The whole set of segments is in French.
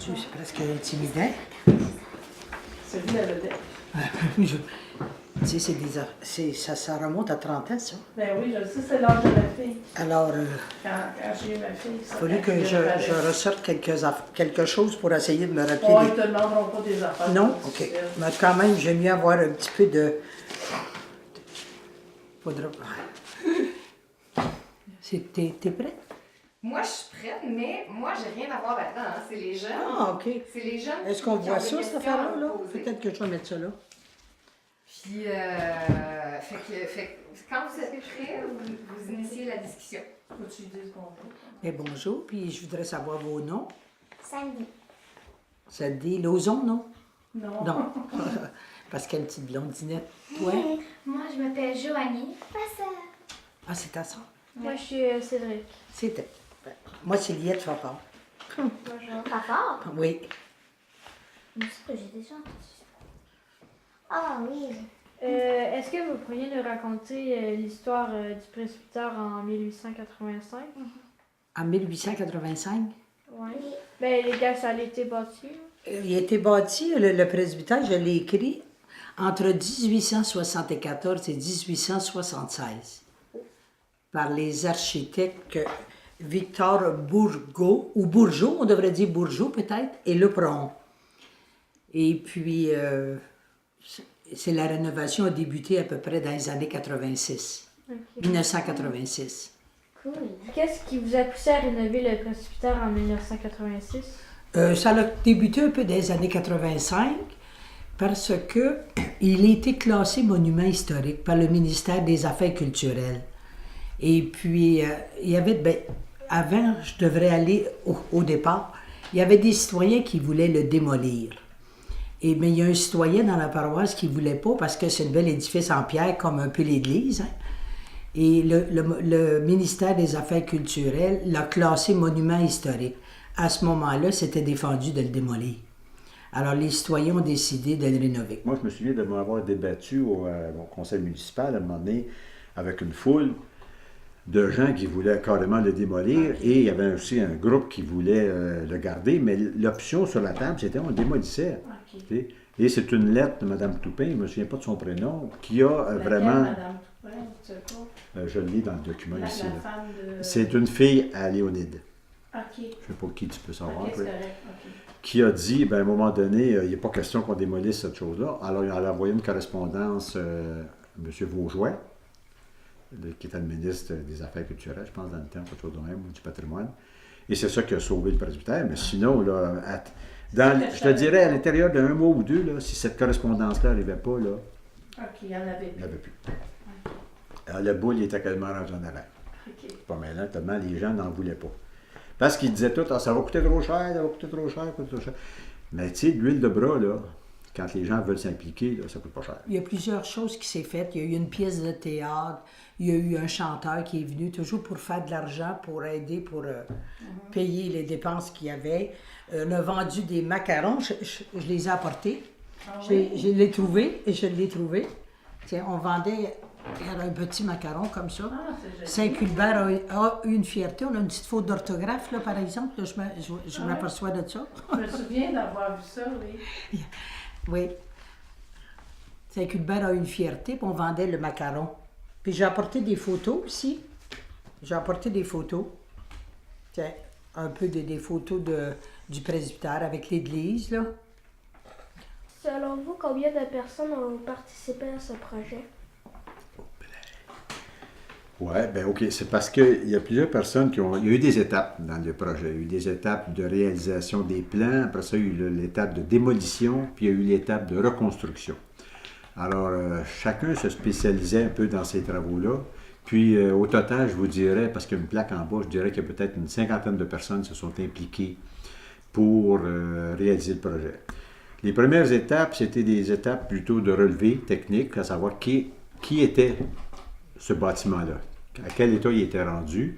Dieu, c'est presque intimidant. C'est lui la vedette. Tu sais, ça remonte à 30 ans, ça. Ben oui, je le sais, c'est l'âge de ma fille. Alors, Quand j'ai eu ma fille, il a fallu que je ressorte quelque chose pour essayer de me rappeler. Oh, ils te demanderont pas des affaires. Non? OK. Mais quand même, j'aime mieux avoir un petit peu de... T'es prête? Moi, je suis prête, mais moi, j'ai rien à voir là-dedans. Hein. C'est les jeunes. Ah, OK. C'est les jeunes. Est-ce qu'on qui voit ont des ça, cette questions affaire-là? à me Là? poser. Peut-être que je vais mettre ça là. Puis, fait que quand vous êtes prêts, vous initiez la discussion. Faut que tu lui dises bonjour. Eh, bonjour, puis je voudrais savoir vos noms. Sandy. Ça te dit Lauzon, non? Non. Non. Parce qu'elle est une petite blondinette. Toi? Moi, je m'appelle Joanie. Ma sœur. Ah, c'est ta soeur. Moi, je suis Cédric. C'était. Moi, c'est Liette Fafard. Bonjour. Pas fort. Oui. Mais c'est que j'ai déjà entendu ça. Ah oui. Est-ce que vous pourriez nous raconter l'histoire du presbytère en 1885? En 1885, Oui. Ben, les gars, ça a été bâti. il a été bâti, le presbytère, je l'ai écrit, entre 1874 et 1876 par les architectes Victor Bourgeot, ou Bourgeot, on devrait dire Bourgeot peut-être, et Lepron. Et puis, c'est la rénovation a débuté à peu près dans les années 86, 1986. Cool. Qu'est-ce qui vous a poussé à rénover le presbytère en 1986? Ça a débuté un peu dans les années 85 parce que il a été classé monument historique par le ministère des Affaires culturelles. Et puis, il y avait, avant, je devrais aller au départ, il y avait des citoyens qui voulaient le démolir. Mais il y a un citoyen dans la paroisse qui ne voulait pas parce que c'est un bel édifice en pierre, comme un peu l'église. Hein. Et le ministère des Affaires culturelles l'a classé monument historique. À ce moment-là, c'était défendu de le démolir. Alors, les citoyens ont décidé de le rénover. Moi, je me souviens de m'avoir débattu au conseil municipal à un moment donné avec une foule de gens qui voulaient carrément le démolir et il y avait aussi un groupe qui voulait le garder, mais l'option sur la table, c'était on le démolissait. OK. Et c'est une lettre de Mme Toupin, je ne me souviens pas de son prénom, qui a vraiment... Madame Toupin, tu sais pas? je le lis dans le document La ici. Là. femme de... C'est une fille à Léonide. OK. Je ne sais pas qui tu peux savoir. OK, c'est oui. correct. OK. Qui a dit, à un moment donné, il n'est pas question qu'on démolisse cette chose-là. Alors, il a envoyé une correspondance à M. Vaujoin, qui était le ministre des Affaires culturelles, je pense, dans le temps, quelque chose de même, ou du patrimoine. Et c'est ça qui a sauvé le presbytère. Mais sinon, là, je te dirais, à l'intérieur d'un mois ou deux, là, si cette correspondance-là n'arrivait pas, là, OK, il y en avait il n'y plus. avait plus. Alors, le boule il était quasiment rendu en arrière. OK. C'est pas mêlant, tellement les gens n'en voulaient pas. Parce qu'ils disaient tout, ah, ça va coûter trop cher, ça va coûter trop cher, ça va coûter trop cher. Mais tu sais, l'huile de bras, là, quand les gens veulent s'impliquer, là, ça coûte pas cher. Il y a plusieurs choses qui s'est faites. Il y a eu une pièce de théâtre, il y a eu un chanteur qui est venu toujours pour faire de l'argent, pour aider, pour payer les dépenses qu'il y avait. On a vendu des macarons, je les ai apportés. Je l'ai trouvé et je l'ai trouvé. Tiens, on vendait un petit macaron comme ça. Ah, c'est joli. Saint-Culbert a une fierté. On a une petite faute d'orthographe, là, par exemple. Là, je m'aperçois de ça. Je me souviens d'avoir vu ça, oui. Oui. Saint-Culbert a une fierté, puis on vendait le macaron. Puis j'ai apporté des photos aussi. J'ai apporté des photos. Tiens, un peu des photos du presbytère avec l'église, là. Selon vous, combien de personnes ont participé à ce projet? Oui, bien OK. C'est parce qu'il y a plusieurs personnes qui ont... Il y a eu des étapes dans le projet. Il y a eu des étapes de réalisation des plans. Après ça, il y a eu l'étape de démolition, puis il y a eu l'étape de reconstruction. Alors, chacun se spécialisait un peu dans ces travaux-là. Puis, au total, je vous dirais, parce qu'il y a une plaque en bas, je dirais qu'il y a peut-être une cinquantaine de personnes qui se sont impliquées pour réaliser le projet. Les premières étapes, c'était des étapes plutôt de relevé technique, à savoir qui était ce bâtiment-là, à quel état il était rendu.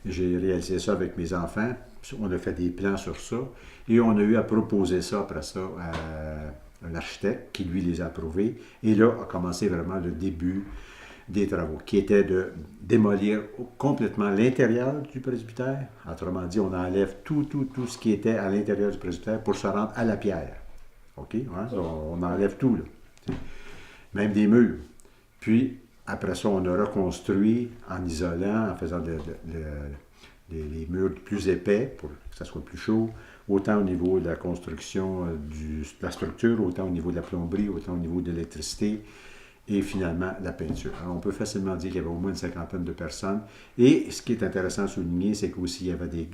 J'ai réalisé ça avec mes enfants. On a fait des plans sur ça et on a eu à proposer ça après ça à un architecte qui, lui, les a approuvés. Et là, a commencé vraiment le début des travaux, qui était de démolir complètement l'intérieur du presbytère. Autrement dit, on enlève tout ce qui était à l'intérieur du presbytère pour se rendre à la pierre. OK? Hein? On enlève tout, là. Même des murs. Puis, après ça, on a reconstruit en isolant, en faisant les murs plus épais pour que ça soit plus chaud, autant au niveau de la construction de la structure, autant au niveau de la plomberie, autant au niveau de l'électricité et finalement la peinture. Alors, on peut facilement dire qu'il y avait au moins une cinquantaine de personnes. Et ce qui est intéressant à souligner, c'est qu'aussi il y avait des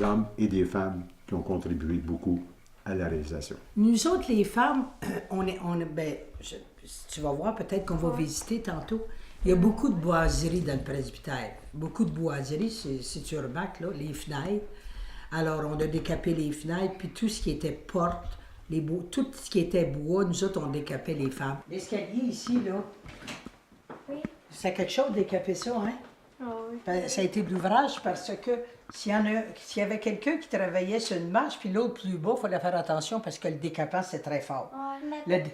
hommes et des femmes qui ont contribué beaucoup à la réalisation. Nous autres, les femmes, tu vas voir, peut-être qu'on va visiter tantôt. Il y a beaucoup de boiseries dans le presbytère. Beaucoup de boiseries, si tu remarques, là, les fenêtres. Alors, on a décapé les fenêtres, puis tout ce qui était porte, tout ce qui était bois, nous autres, on décapait les femmes. L'escalier ici, là, Oui. c'est quelque chose de décaper ça, hein? Ah oui. Ça a été d'ouvrage parce que s'il y avait quelqu'un qui travaillait sur une marche, puis l'autre plus bas, il fallait faire attention parce que le décapant, c'est très fort. Mais Le-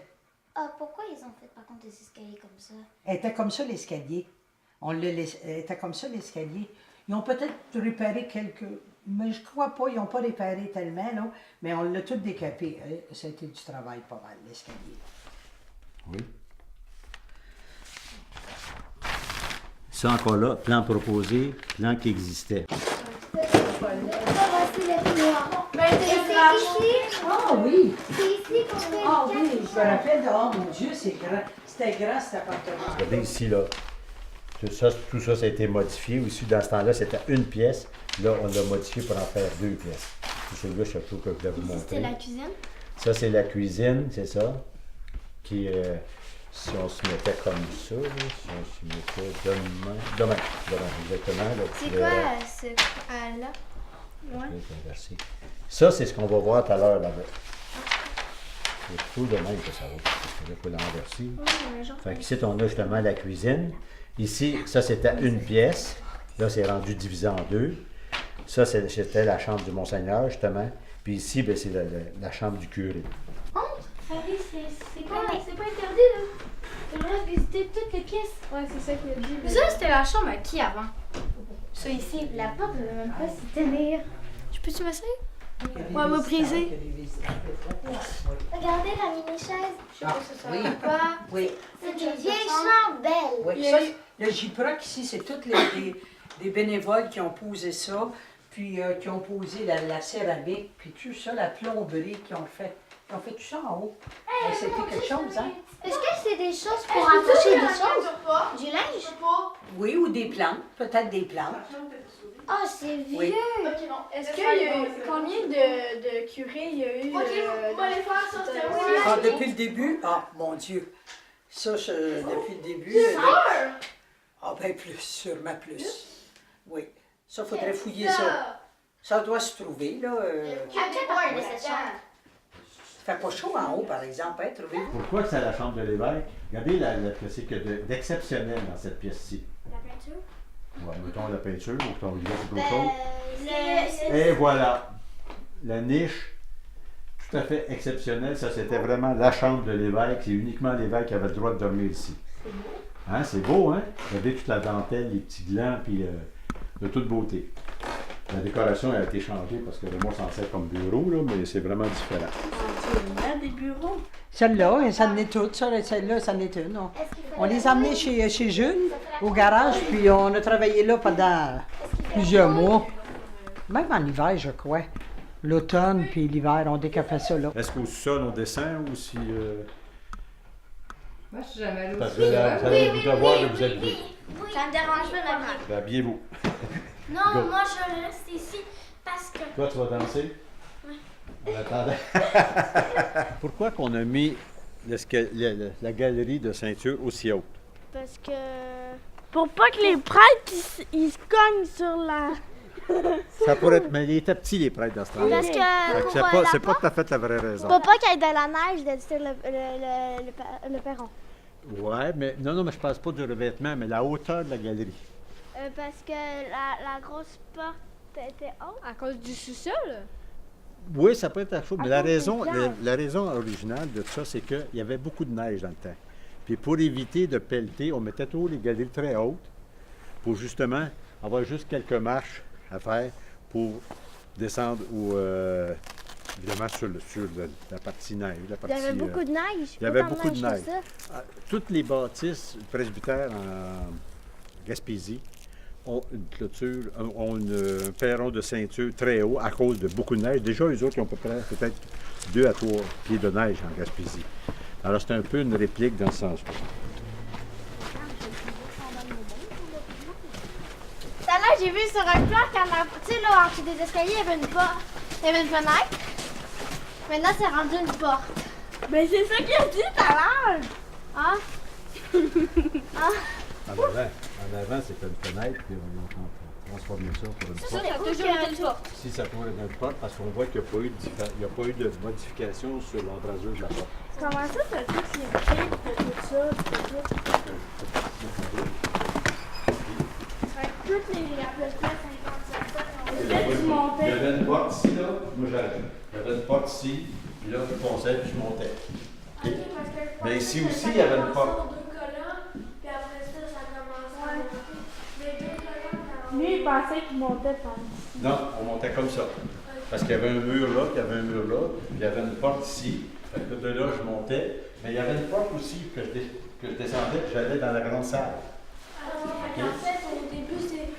pourquoi ils ont fait par contre des escaliers comme ça? Elle était comme ça, l'escalier. Elle était comme ça, l'escalier. Ils ont peut-être réparé quelques... Mais je crois pas, ils n'ont pas réparé tellement, là. Mais on l'a tout décapé. Ça a été du travail pas mal, l'escalier. Oui. Ça encore là, plan proposé, plan qui existait. Voici les plans. Ben, Et c'est ici, Ah oui! c'est ici qu'on fait Ah le oui, café. je me rappelle de... Oh mon Dieu, c'est grand. C'était grand, cet appartement. Regardez ici, là. Tout ça, ça a été modifié. Aussi, dans ce temps-là, c'était une pièce. Là, on l'a modifié pour en faire deux pièces. C'est le surtout que je voulais vous montrer. C'était la cuisine? Ça, c'est la cuisine, c'est ça. Qui, si on se mettait comme ça, là, si on se mettait demain, exactement. Là, C'est puis, quoi ce là? je vais inverser. Ça, c'est ce qu'on va voir tout à l'heure là-bas. C'est tout de même que ça va. Parce que je peux l'inverser. Fait qu'ici, on a justement la cuisine. Ici, ça, c'était une pièce. Là, c'est rendu divisé en deux. Ça, c'était la chambre du Monseigneur, justement. Puis ici, ben, c'est la chambre du curé. Harry, c'est pas interdit, là. T'as le droit de visiter toutes les pièces. Ouais, c'est ça qu'il a dit. Mais ça, c'était la chambre à qui avant? Ça ici, la porte ne veut même pas s'y tenir. Je peux-tu m'essayer? Ouais, me briser. Regardez la mini-chaise. Je sais pas si ça oui. va pas. Oui. C'est une vieille chambre belle. Oui, ça, le J-Proc ici, c'est tous les bénévoles qui ont posé ça, puis qui ont posé la céramique, puis tout ça, la plomberie, qui ont fait tout ça en haut. C'était quelque chose, hein? Est-ce que c'est des choses pour accrocher des choses? Du linge? Oui, ou des plantes, peut-être des plantes. Oh, c'est vieux. Oui. Ok, non. Est-ce qu'il y a eu combien de curés il y a eu? Ok, on va les faire ça, c'était Ah, depuis le début? Ah, mon Dieu. Ça, depuis le début. Ah, ben plus, sûrement plus. Oui. Ça, faudrait fouiller ça. Ça doit se trouver, là. À quelle part de cette chambre? Ça fait pas chaud en haut, par exemple, hein, trouvez-vous? Pourquoi c'est la chambre de l'évêque? Regardez ce qu'il y a d'exceptionnel dans cette pièce-ci. La peinture? Ouais, mettons la peinture, ou ton livre, c'est Ben, d'autres choses. Et voilà, la niche, tout à fait exceptionnelle. Ça, c'était vraiment la chambre de l'évêque. C'est uniquement l'évêque qui avait le droit de dormir ici. Hein, c'est beau, hein? Regardez toute la dentelle, les petits glands, puis de toute beauté. La décoration a été changée parce que moi, s'en sert comme bureau, là, mais c'est vraiment différent. Il y a des bureaux. Celle-là, ça en est toute. Celle-là, ça en est une. On les a emmenés chez Jules, au garage, puis on a travaillé là pendant plusieurs mois. Même en hiver, je crois. L'automne, puis l'hiver, on décapait ça là. Est-ce qu'au sol, on descend ou si... Moi, je suis jamais allée au Parce que cinéma. là, vous allez vous devoir de vous habiller. Ça me dérange pas d'avoir. Ben, habillez-vous. Non, Go. moi je reste ici parce que. Toi, tu vas danser? Oui. En attendant. Pourquoi qu'on a mis la galerie de ceinture aussi haute? Parce que. Pour pas que les prêtres ils se cognent sur la. Ça pourrait être... Mais ils étaient petits, les prêtres, dans ce temps-là. Parce Fait que. que c'est pas tout à fait la vraie raison. Pour pas qu'il y ait de la neige sur le perron. Ouais, mais non, mais je parle pas du revêtement, mais la hauteur de la galerie. Parce que la grosse porte était haute. À cause du sous-sol? Oui, ça peut être la chose, mais À la cause des raison, plages. la raison originale de tout ça, c'est qu'il y avait beaucoup de neige dans le temps. Puis pour éviter de pelleter, on mettait toujours les galeries très hautes pour justement avoir juste quelques marches à faire pour descendre évidemment sur la partie neige. Il y avait beaucoup de neige. Il y avait Autant beaucoup de neige. que ça. Toutes les bâtisses presbytères en Gaspésie ont une clôture, ont un perron de ceinture très haut à cause de beaucoup de neige. Déjà, eux autres, ils ont peut-être 2 à 3 pieds de neige en Gaspésie. Alors, c'est un peu une réplique dans ce sens-là. Tout à l'heure, j'ai vu sur un plan, tu sais, là, en dessous des escaliers, il y avait une porte. Il y avait une fenêtre. Maintenant, c'est rendu une porte. Mais c'est ça qu'il a dit tout à l'heure! Hein? En avant, c'était une fenêtre, puis on a transformé ça pour une porte. Ça a toujours été une porte. Ici, ça pourrait être une porte parce qu'on voit qu'il n'y a pas eu de modification sur l'embrasure de la porte. Comment ça, t'as toutes les briques, t'as tout ça, t'as tout? Toutes les à peu près 55 Il y avait une porte ici, là. Moi, j'arrive. Il y avait une porte ici, puis là, je fonçais, puis je montais. OK? Mais ici aussi, il y avait une porte. Lui, il pensait qu'il montait par ici. Non, on montait comme ça. Parce qu'il y avait un mur là, puis il y avait un mur là, puis il y avait une porte ici. Fait que de là, je montais. Mais il y avait une porte aussi que je descendais, puis j'allais dans la grande salle. En fait, au début, c'était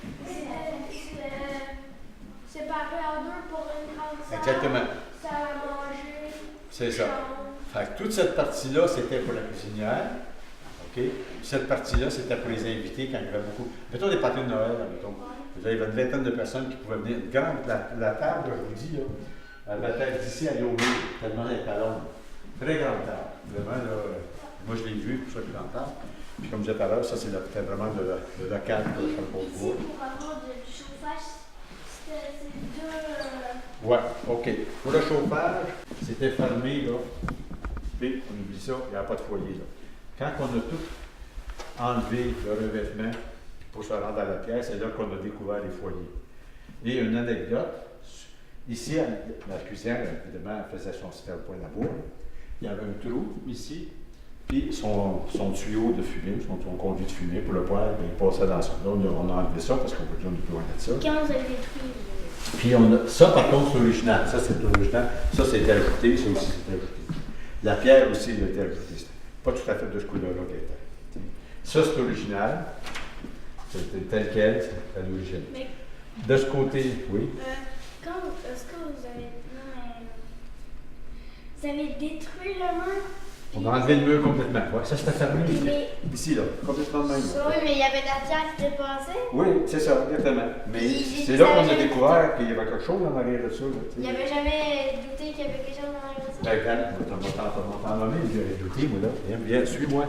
séparé en deux pour une grande salle. Exactement. Salle à manger. C'est ça. Fait que toute cette partie-là, c'était pour la cuisinière. OK? Puis cette partie-là, c'était pour les invités quand il y avait beaucoup. Mettons des pâtés de Noël, mettons. Il y avait une vingtaine de personnes qui pouvaient venir. La table, je vous dis, là, elle va être d'ici aller au mur, tellement elle est à l'ombre. Très grande table. Vraiment, là, moi je l'ai vu, pour ça que grande table. Puis comme je disais tout à l'heure, ça c'était vraiment le local pour le bois. Ici, pour avoir du chauffage, c'est deux. Ouais, OK. Pour le chauffage, c'était fermé, là. Puis, on oublie ça, il n'y a pas de foyer, là. Quand on a tout enlevé le revêtement pour se rendre à la pièce, c'est là qu'on a découvert les foyers. Et une anecdote, ici, la cuisinière, évidemment, elle faisait son super point à bois. Il y avait un trou ici, puis son tuyau de fumée, son conduit de fumée pour le poêle, il passait dans ça. Là, on a enlevé ça parce qu'on peut dire plus loin de ça. Quand vous avez détruit. Puis ça, par contre, c'est original. Ça, c'est original. Ça, c'était ajouté. Ça aussi, c'était ajouté. La pierre aussi, elle a été ajoutée. Pas tout à fait de ce couleur-là qu'elle était. Ça, c'est original. C'était tel quel, c'est à l'origine. Mais- De ce côté, oui. Est-ce que vous avez. Non, mais. Vous avez détruit le mur? On a enlevé le mur complètement. Ouais, ça, c'était fermé. Mais- Ici, là. Complètement de même. Oui, mais il y avait de la pierre qui dépassait. Oui, c'est ça, exactement. Mais Puis, c'est là qu'on a j'avais- découvert qu'il y avait quelque chose en arrière de ça. Là, tu sais. Il n'y avait jamais douté qu'il y avait quelque chose dans la maison. Ben, regarde, on va t'en nommer, j'aurais douté, moi, là. Viens, suis-moi.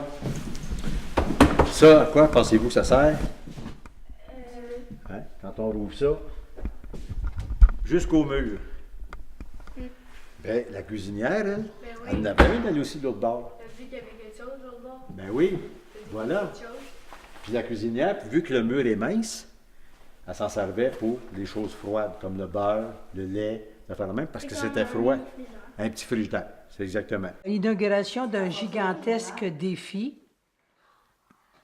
Ça, à quoi pensez-vous que ça sert? Hein? Quand on rouvre ça, jusqu'au mur. Ben, la cuisinière, elle, elle en avait une, elle aussi, de l'autre bord. T'as vu qu'il y avait quelque chose l'autre bord? Ben oui, voilà. Puis la cuisinière, vu que le mur est mince, elle s'en servait pour les choses froides, comme le beurre, le lait, ça fait la même, parce que c'était froid. Un petit frigidaire, c'est exactement. L'inauguration d'un gigantesque défi.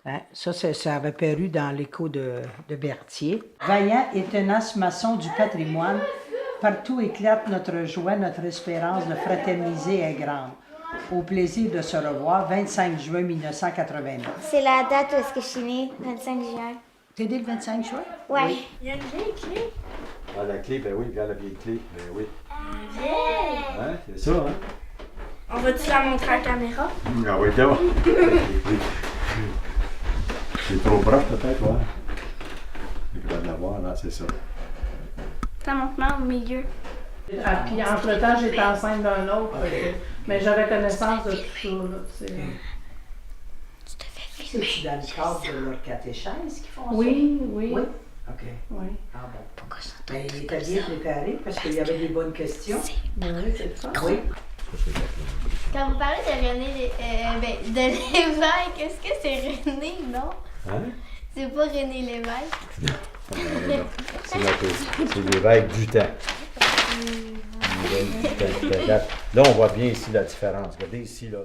Hein, ça avait paru dans l'écho de Berthier. Vaillant et tenace maçon du patrimoine, partout éclate notre joie, notre espérance de fraterniser est grande. Au plaisir de se revoir, 25 juin 1989. C'est la date où est-ce que je suis née, 25 juin. T'es né le 25 juin? Ouais. Il y a une vieille clé. Ah, la clé, ben oui, regarde la vieille clé, ben oui. Yeah! Hein, c'est ça, hein? On va-tu la montrer à la caméra? Ah oui, d'abord. C'est trop proche, peut-être, ouais. Je vais l'avoir, là, c'est ça. Ça monte mal au milieu. Ah, puis entre-temps, j'étais enceinte d'un autre, mais j'avais connaissance de tout ça. Là, C'est-tu dans le cadre de leur catéchèse qu'ils font ça? oui, oui, Oui? OK. oui. Ah bon. Ben, il était bien préparé parce qu'il y avait des bonnes questions. Oui, c'est ça. Oui. Quand vous parlez de René, de l'évêque, est-ce que c'est René, non? Hein? C'est pas René Lévesque. C'est l'évêque du temps. L'évêque du temps. Là, on voit bien ici la différence. Regardez ici, là.